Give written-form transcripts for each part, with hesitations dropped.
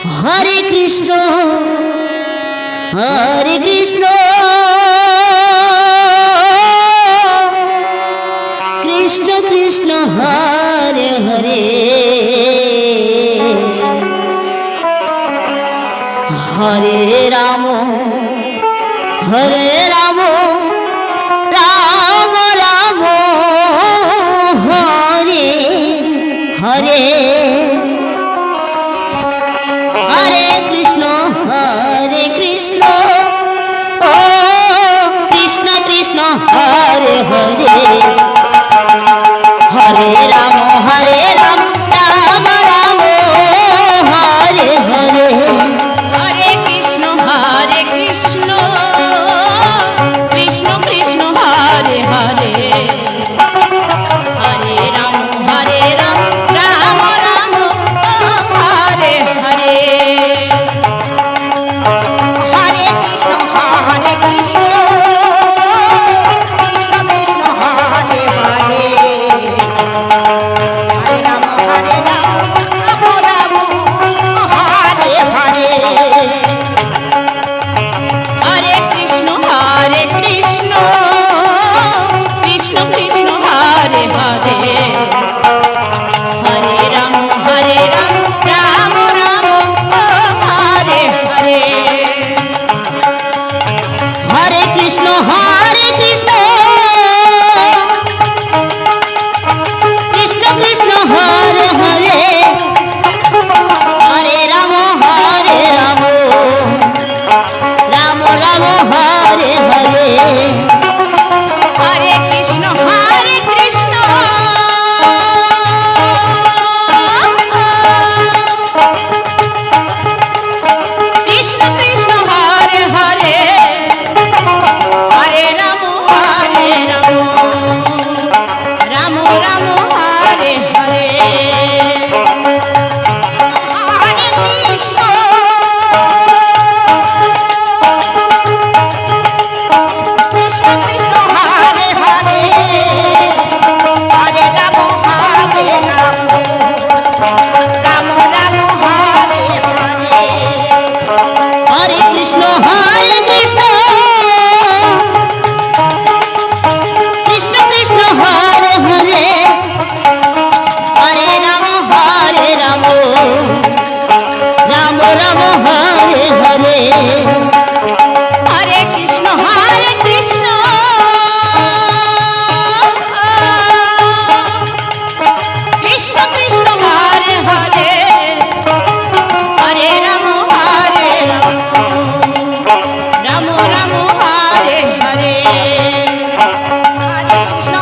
हरे कृष्ण कृष्ण कृष्ण हरे हरे हरे राम राम राम हरे हरे हरे कृष्ण ओ कृष्ण कृष्ण हरे हरे हरे राम राम राम हरे हरे हरे कृष्ण कृष्ण कृष्ण हरे हरे हरे राम राम राम हरे हरे हरे कृष्ण कृष्ण कृष्ण हरे हरे हरे राम राम हरे हरे हरे कृष्ण कृष्ण कृष्ण हरे हरे हरे राम राम राम हरे हरे हरे कृष्ण कृष्ण कृष्ण हरे हरे हरे राम राम राम हरे हरे हरे कृष्ण कृष्ण कृष्ण हरे हरे हरे राम राम राम हरे हरे हरे कृष्ण कृष्ण कृष्ण हरे हरे हरे राम राम राम हरे हरे हरे कृष्ण कृष्ण कृष्ण हरे हरे हरे राम राम राम हरे हरे हरे कृष्ण कृष्ण कृष्ण हरे हरे हरे राम राम राम हरे हरे हरे कृष्ण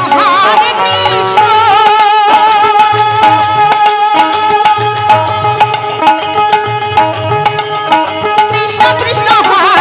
कृष्ण कृष्ण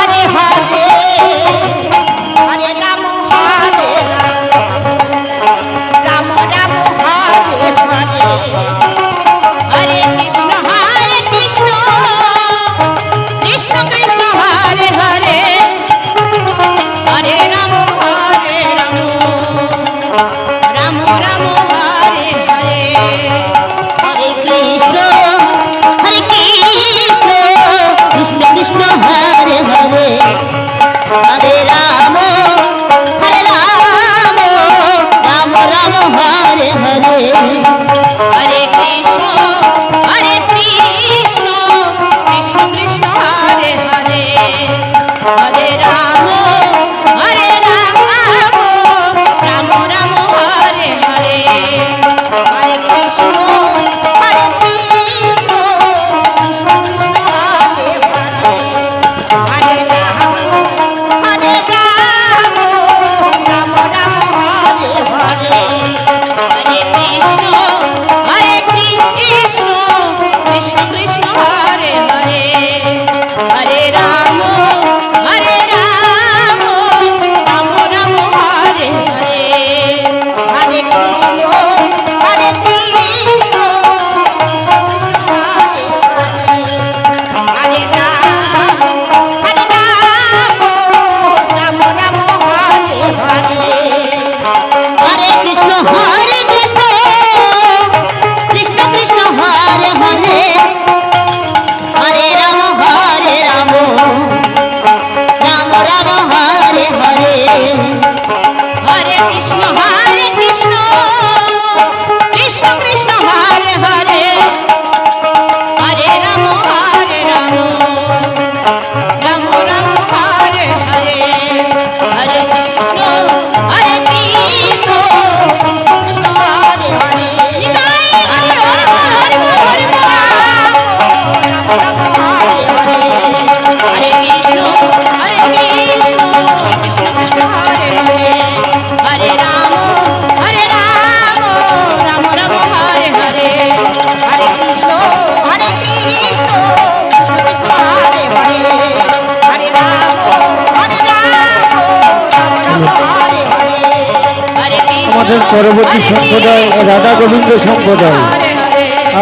ভগবতী সম্প্রদায় ও রাধা গোবিন্দ সম্প্রদায়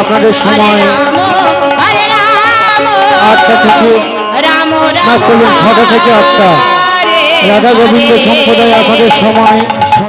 আপনাদের সময় হরে রাম 8টা থেকে রাম না করলেন 6টা থেকে 8টা। রাধা গোবিন্দ সম্প্রদায় আপনাদের সময়